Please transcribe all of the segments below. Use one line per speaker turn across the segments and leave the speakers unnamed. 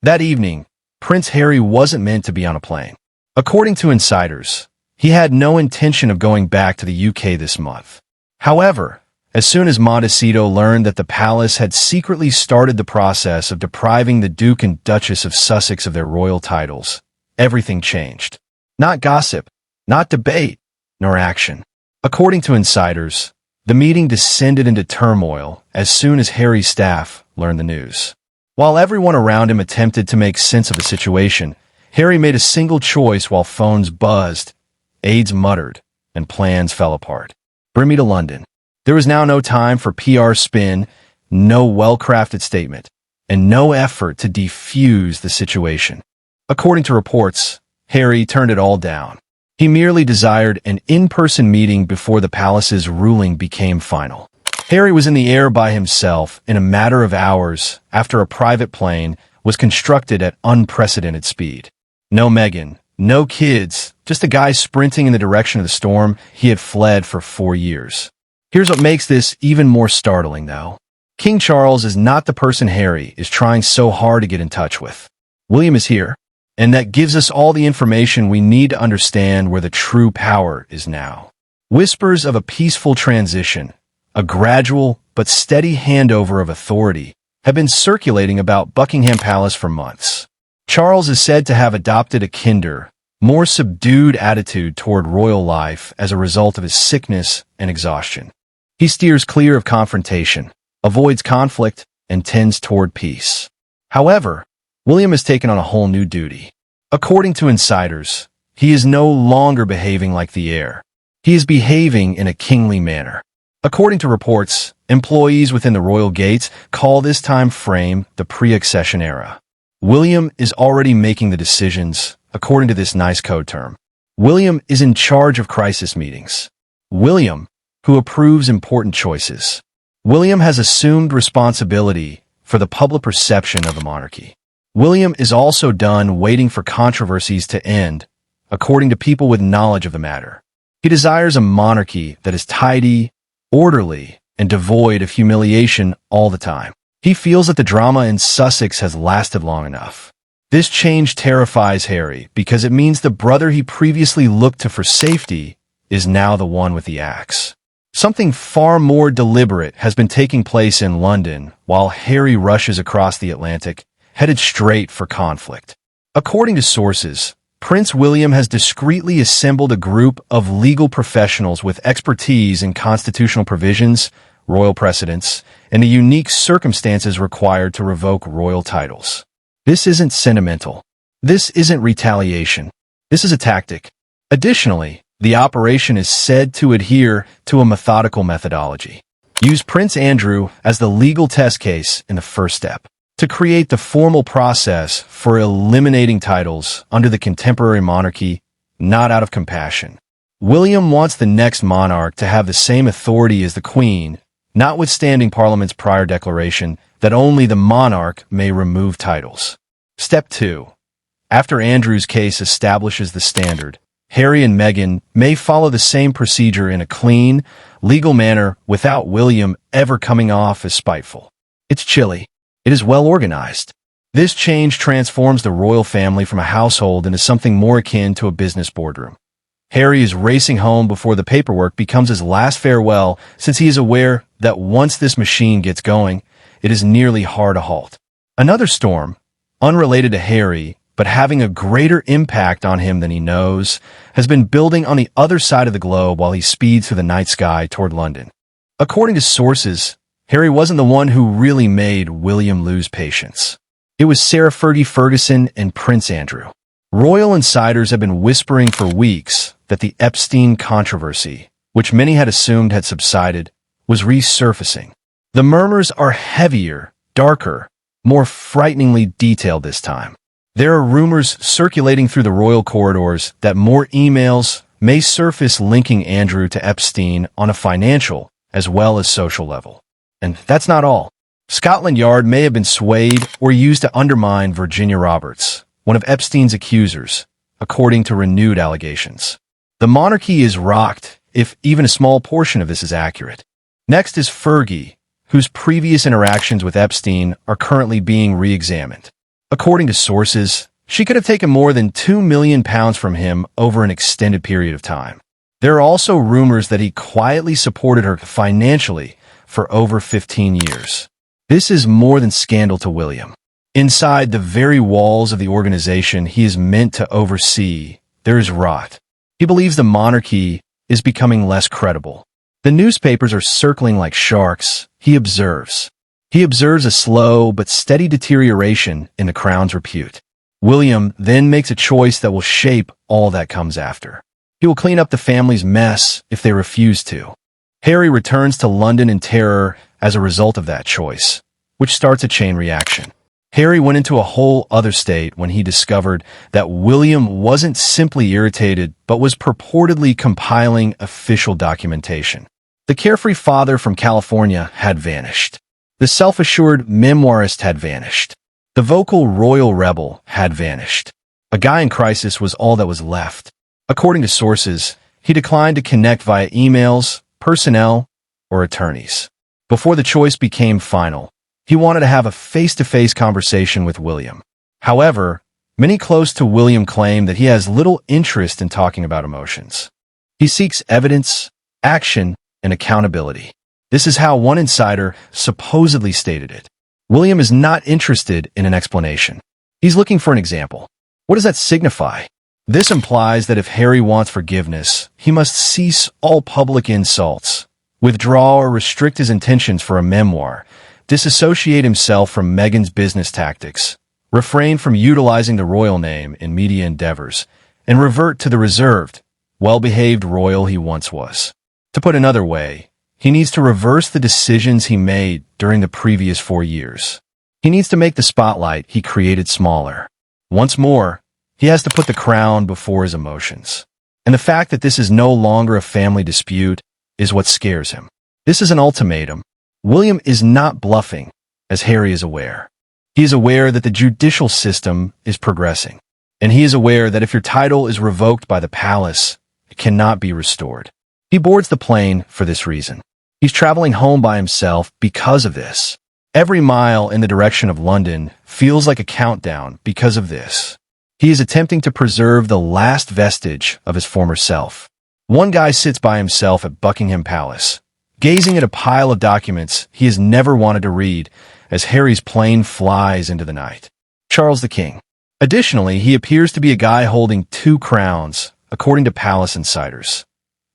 That evening, Prince Harry wasn't meant to be on a plane. According to insiders, he had no intention of going back to the UK this month. However, as soon as Montecito learned that the palace had secretly started the process of depriving the Duke and Duchess of Sussex of their royal titles, everything changed. Not gossip, not debate, nor action. According to insiders, the meeting descended into turmoil as soon as Harry's staff learned the news. While everyone around him attempted to make sense of the situation, Harry made a single choice while phones buzzed, aides muttered, and plans fell apart. Bring me to London. There was now no time for PR spin, no well-crafted statement, and no effort to defuse the situation. According to reports, Harry turned it all down. He merely desired an in-person meeting before the palace's ruling became final. Harry was in the air by himself in a matter of hours after a private plane was constructed at unprecedented speed. No Meghan, no kids, just a guy sprinting in the direction of the storm he had fled for 4 years. Here's what makes this even more startling, though. King Charles is not the person Harry is trying so hard to get in touch with. William is here, and that gives us all the information we need to understand where the true power is now. Whispers of a peaceful transition, a gradual but steady handover of authority, have been circulating about Buckingham Palace for months. Charles is said to have adopted a kinder, more subdued attitude toward royal life as a result of his sickness and exhaustion. He steers clear of confrontation, avoids conflict, and tends toward peace. However, William has taken on a whole new duty. According to insiders, he is no longer behaving like the heir. He is behaving in a kingly manner. According to reports, employees within the royal gates call this time frame the pre-accession era. William is already making the decisions, according to this nice code term. William is in charge of crisis meetings. William, who approves important choices. William has assumed responsibility for the public perception of the monarchy. William is also done waiting for controversies to end, according to people with knowledge of the matter. He desires a monarchy that is tidy, orderly, and devoid of humiliation all the time. He feels that the drama in Sussex has lasted long enough. This change terrifies Harry because it means the brother he previously looked to for safety is now the one with the axe. Something far more deliberate has been taking place in London while Harry rushes across the Atlantic, headed straight for conflict. According to sources, Prince William has discreetly assembled a group of legal professionals with expertise in constitutional provisions, royal precedents, and the unique circumstances required to revoke royal titles. This isn't sentimental. This isn't retaliation. This is a tactic. Additionally, the operation is said to adhere to a methodical methodology. Use Prince Andrew as the legal test case in the first step, to create the formal process for eliminating titles under the contemporary monarchy, not out of compassion. William wants the next monarch to have the same authority as the Queen, notwithstanding Parliament's prior declaration that only the monarch may remove titles. Step 2. After Andrew's case establishes the standard, Harry and Meghan may follow the same procedure in a clean, legal manner without William ever coming off as spiteful. It's chilly. It is well organized. This change transforms the royal family from a household into something more akin to a business boardroom. Harry is racing home before the paperwork becomes his last farewell, since he is aware that once this machine gets going, it is nearly hard to halt. Another storm, unrelated to Harry, but having a greater impact on him than he knows, has been building on the other side of the globe while he speeds through the night sky toward London. According to sources, Harry wasn't the one who really made William lose patience. It was Sarah Ferguson and Prince Andrew. Royal insiders have been whispering for weeks that the Epstein controversy, which many had assumed had subsided, was resurfacing. The murmurs are heavier, darker, more frighteningly detailed this time. There are rumors circulating through the royal corridors that more emails may surface linking Andrew to Epstein on a financial as well as social level. And that's not all. Scotland Yard may have been swayed or used to undermine Virginia Roberts, one of Epstein's accusers, according to renewed allegations. The monarchy is rocked, if even a small portion of this is accurate. Next is Fergie, whose previous interactions with Epstein are currently being re-examined. According to sources, she could have taken more than £2 million from him over an extended period of time. There are also rumors that he quietly supported her financially for over 15 years. This is more than scandal to William. Inside the very walls of the organization he is meant to oversee, there is rot. He believes the monarchy is becoming less credible. The newspapers are circling like sharks, he observes. He observes a slow but steady deterioration in the crown's repute. William then makes a choice that will shape all that comes after. He will clean up the family's mess if they refuse to. Harry returns to London in terror as a result of that choice, which starts a chain reaction. Harry went into a whole other state when he discovered that William wasn't simply irritated but was purportedly compiling official documentation. The carefree father from California had vanished. The self-assured memoirist had vanished. The vocal royal rebel had vanished. A guy in crisis was all that was left. According to sources, he declined to connect via emails, personnel, or attorneys. Before the choice became final, he wanted to have a face-to-face conversation with William. However, many close to William claim that he has little interest in talking about emotions. He seeks evidence, action, and accountability. This is how one insider supposedly stated it. William is not interested in an explanation. He's looking for an example. What does that signify? This implies that if Harry wants forgiveness, he must cease all public insults, withdraw or restrict his intentions for a memoir, disassociate himself from Meghan's business tactics, refrain from utilizing the royal name in media endeavors, and revert to the reserved, well-behaved royal he once was. To put another way, he needs to reverse the decisions he made during the previous 4 years. He needs to make the spotlight he created smaller. Once more, he has to put the crown before his emotions. And the fact that this is no longer a family dispute is what scares him. This is an ultimatum. William is not bluffing, as Harry is aware. He is aware that the judicial system is progressing. And he is aware that if your title is revoked by the palace, it cannot be restored. He boards the plane for this reason. He's traveling home by himself because of this. Every mile in the direction of London feels like a countdown because of this. He is attempting to preserve the last vestige of his former self. One guy sits by himself at Buckingham Palace, gazing at a pile of documents he has never wanted to read as Harry's plane flies into the night. Charles the King. Additionally, he appears to be a guy holding 2 crowns, according to palace insiders.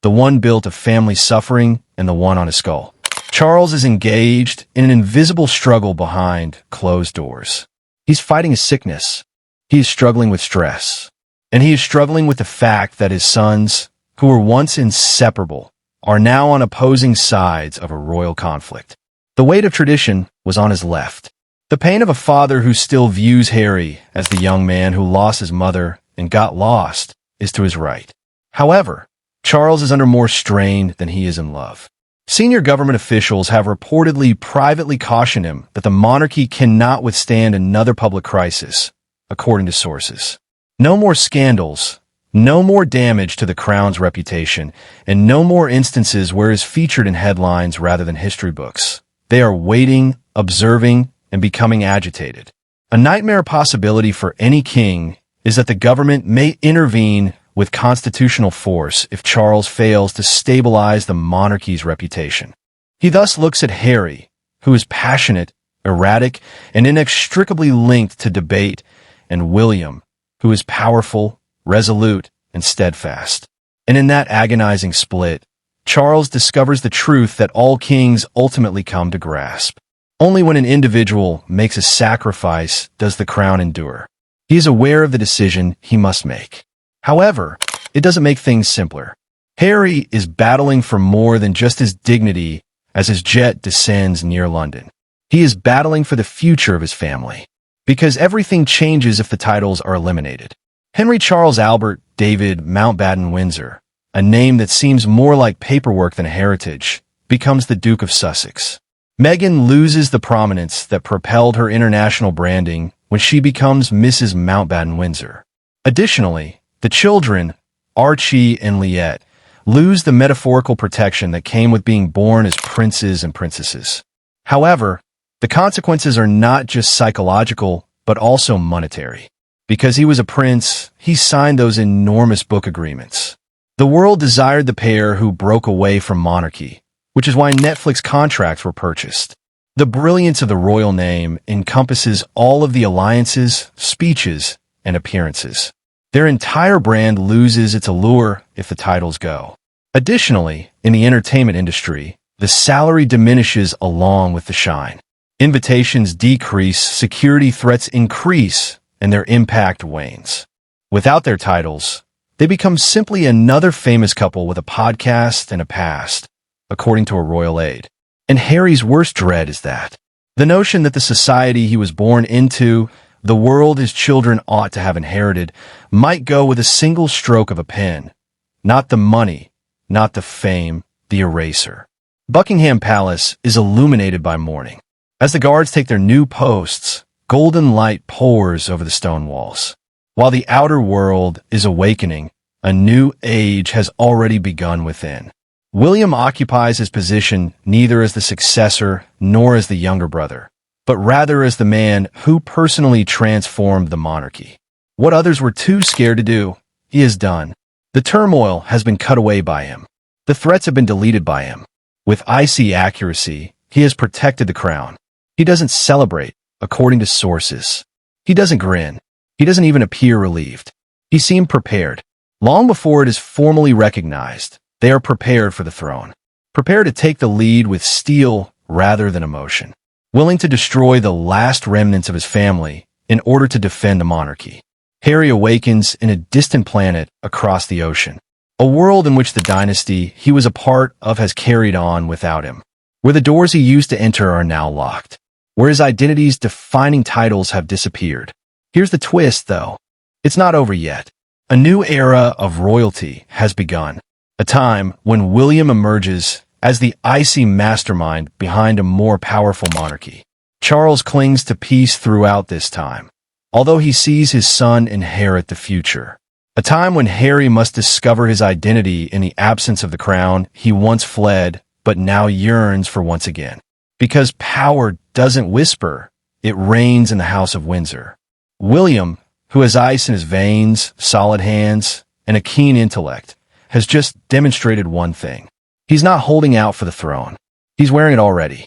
The one built of family suffering and the one on his skull. Charles is engaged in an invisible struggle behind closed doors. He's fighting a sickness. He is struggling with stress. And he is struggling with the fact that his sons, who were once inseparable, are now on opposing sides of a royal conflict. The weight of tradition was on his left. The pain of a father who still views Harry as the young man who lost his mother and got lost is to his right. However, Charles is under more strain than he is in love. Senior government officials have reportedly privately cautioned him that the monarchy cannot withstand another public crisis, according to sources. No more scandals, no more damage to the crown's reputation, and no more instances where he is featured in headlines rather than history books. They are waiting, observing, and becoming agitated. A nightmare possibility for any king is that the government may intervene with constitutional force if Charles fails to stabilize the monarchy's reputation. He thus looks at Harry, who is passionate, erratic, and inextricably linked to debate, and William, who is powerful, resolute, and steadfast. And in that agonizing split, Charles discovers the truth that all kings ultimately come to grasp. Only when an individual makes a sacrifice does the crown endure. He is aware of the decision he must make. However, it doesn't make things simpler. Harry is battling for more than just his dignity as his jet descends near London. He is battling for the future of his family. Because everything changes if the titles are eliminated. Henry Charles Albert David Mountbatten Windsor, a name that seems more like paperwork than a heritage, becomes the Duke of Sussex. Meghan loses the prominence that propelled her international branding when she becomes Mrs. Mountbatten Windsor. Additionally, the children, Archie and Liette, lose the metaphorical protection that came with being born as princes and princesses. However, the consequences are not just psychological, but also monetary. Because he was a prince, he signed those enormous book agreements. The world desired the pair who broke away from monarchy, which is why Netflix contracts were purchased. The brilliance of the royal name encompasses all of the alliances, speeches, and appearances. Their entire brand loses its allure if the titles go. Additionally, in the entertainment industry, the salary diminishes along with the shine. Invitations decrease, security threats increase, and their impact wanes. Without their titles, they become simply another famous couple with a podcast and a past, according to a royal aide. And Harry's worst dread is that. The notion that the society he was born into, the world his children ought to have inherited, might go with a single stroke of a pen. Not the money, not the fame, the eraser. Buckingham Palace is illuminated by morning. As the guards take their new posts, golden light pours over the stone walls. While the outer world is awakening, a new age has already begun within. William occupies his position neither as the successor nor as the younger brother, but rather as the man who personally transformed the monarchy. What others were too scared to do, he has done. The turmoil has been cut away by him. The threats have been deleted by him. With icy accuracy, he has protected the crown. He doesn't celebrate, according to sources. He doesn't grin. He doesn't even appear relieved. He seemed prepared. Long before it is formally recognized, they are prepared for the throne. Prepared to take the lead with steel rather than emotion. Willing to destroy the last remnants of his family in order to defend the monarchy. Harry awakens in a distant planet across the ocean. A world in which the dynasty he was a part of has carried on without him. Where the doors he used to enter are now locked. Where his identity's defining titles have disappeared. Here's the twist, though. It's not over yet. A new era of royalty has begun. A time when William emerges as the icy mastermind behind a more powerful monarchy. Charles clings to peace throughout this time, although he sees his son inherit the future. A time when Harry must discover his identity in the absence of the crown he once fled, but now yearns for once again. Because power doesn't whisper, it reigns in the House of Windsor. William, who has ice in his veins, solid hands, and a keen intellect, has just demonstrated one thing. He's not holding out for the throne. He's wearing it already.